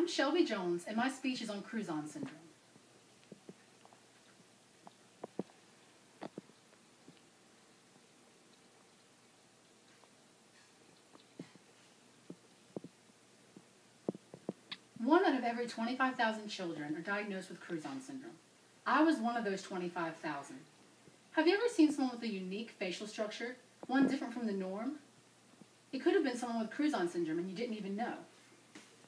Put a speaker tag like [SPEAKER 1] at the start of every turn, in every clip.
[SPEAKER 1] I'm Shelby Jones, and my speech is on Crouzon syndrome. One out of every 25,000 children are diagnosed with Crouzon syndrome. I was one of those 25,000. Have you ever seen someone with a unique facial structure, one different from the norm? It could have been someone with Crouzon syndrome and you didn't even know.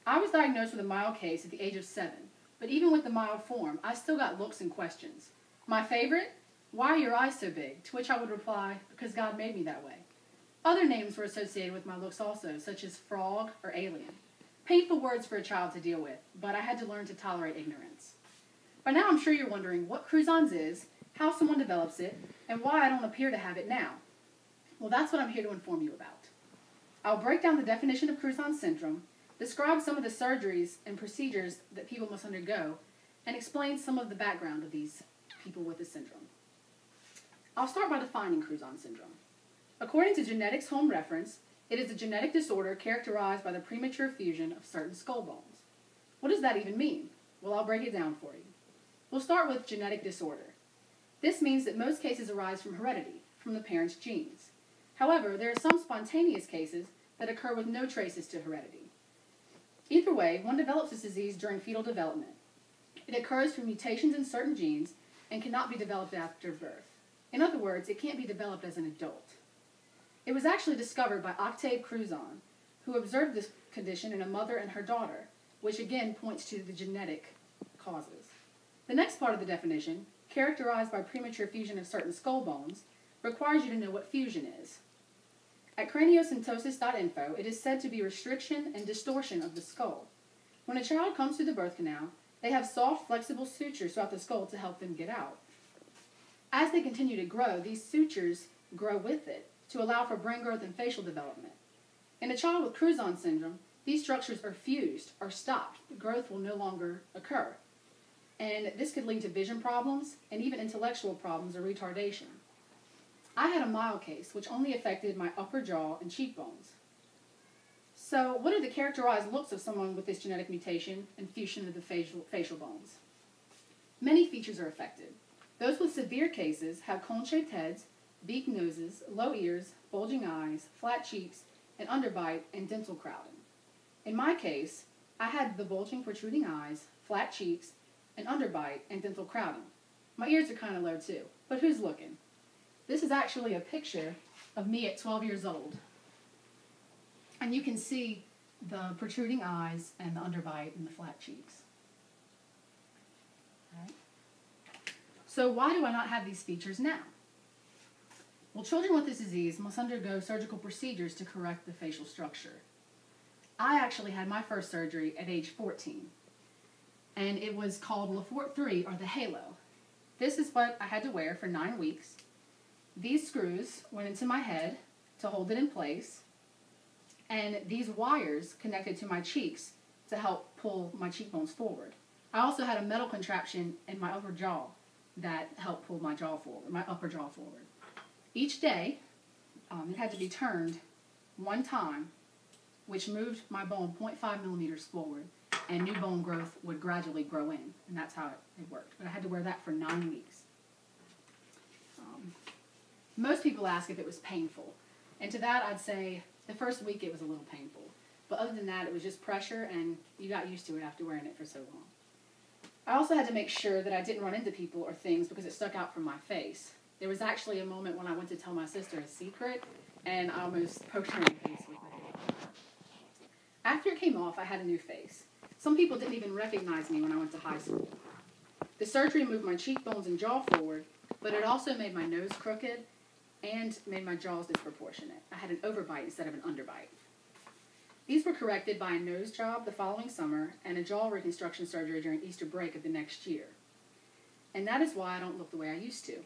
[SPEAKER 1] I was diagnosed with a mild case at the age of 7, but even with the mild form, I still got looks and questions. My favorite? Why are your eyes so big? To which I would reply, because God made me that way. Other names were associated with my looks also, such as frog or alien. Painful words for a child to deal with, but I had to learn to tolerate ignorance. By now I'm sure you're wondering what Crouzon's is, how someone develops it, and why I don't appear to have it now. Well, that's what I'm here to inform you about. I'll break down the definition of Crouzon syndrome, describe some of the surgeries and procedures that people must undergo, and explain some of the background of these people with the syndrome. I'll start by defining Crouzon syndrome. According to Genetics Home Reference, it is a genetic disorder characterized by the premature fusion of certain skull bones. What does that even mean? Well, I'll break it down for you. We'll start with genetic disorder. This means that most cases arise from heredity, from the parents' genes. However, there are some spontaneous cases that occur with no traces to heredity. Either way, one develops this disease during fetal development. It occurs from mutations in certain genes and cannot be developed after birth. In other words, it can't be developed as an adult. It was actually discovered by Octave Crouzon, who observed this condition in a mother and her daughter, which again points to the genetic causes. The next part of the definition, characterized by premature fusion of certain skull bones, requires you to know what fusion is. At craniosynostosis.info, it is said to be restriction and distortion of the skull. When a child comes through the birth canal, they have soft, flexible sutures throughout the skull to help them get out. As they continue to grow, these sutures grow with it to allow for brain growth and facial development. In a child with Crouzon syndrome, these structures are fused or stopped. The growth will no longer occur. And this could lead to vision problems and even intellectual problems or retardation. I had a mild case, which only affected my upper jaw and cheekbones. So, what are the characterized looks of someone with this genetic mutation and fusion of the facial bones? Many features are affected. Those with severe cases have cone-shaped heads, beak noses, low ears, bulging eyes, flat cheeks, and underbite and dental crowding. In my case, I had the bulging, protruding eyes, flat cheeks, and underbite and dental crowding. My ears are kind of low too, but who's looking? This is actually a picture of me at 12 years old. And you can see the protruding eyes and the underbite and the flat cheeks. All right. So why do I not have these features now? Well, children with this disease must undergo surgical procedures to correct the facial structure. I actually had my first surgery at age 14, and it was called Lefort 3, or the halo. This is what I had to wear for 9 weeks. These screws went into my head to hold it in place, and these wires connected to my cheeks to help pull my cheekbones forward. I also had a metal contraption in my upper jaw that helped pull my jaw forward, my upper jaw forward. Each day, it had to be turned one time, which moved my bone 0.5 millimeters forward, and new bone growth would gradually grow in, and that's how it worked. But I had to wear that for 9 weeks. Most people ask if it was painful, and to that I'd say the first week it was a little painful. But other than that, it was just pressure, and you got used to it after wearing it for so long. I also had to make sure that I didn't run into people or things because it stuck out from my face. There was actually a moment when I went to tell my sister a secret, and I almost poked her in the face with my head. After it came off, I had a new face. Some people didn't even recognize me when I went to high school. The surgery moved my cheekbones and jaw forward, but it also made my nose crooked and made my jaws disproportionate. I had an overbite instead of an underbite. These were corrected by a nose job the following summer and a jaw reconstruction surgery during Easter break of the next year. And that is why I don't look the way I used to.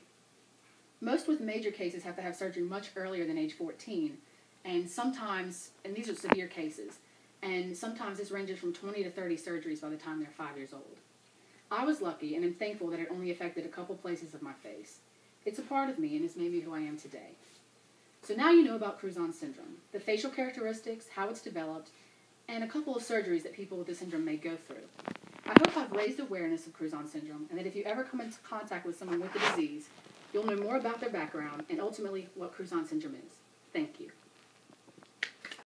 [SPEAKER 1] Most with major cases have to have surgery much earlier than age 14, and sometimes, and these are severe cases, and sometimes this ranges from 20 to 30 surgeries by the time they're 5 years old. I was lucky and am thankful that it only affected a couple places of my face. It's a part of me and has made me who I am today. So now you know about Crouzon syndrome, the facial characteristics, how it's developed, and a couple of surgeries that people with this syndrome may go through. I hope I've raised awareness of Crouzon syndrome, and that if you ever come into contact with someone with the disease, you'll know more about their background and ultimately what Crouzon syndrome is. Thank you.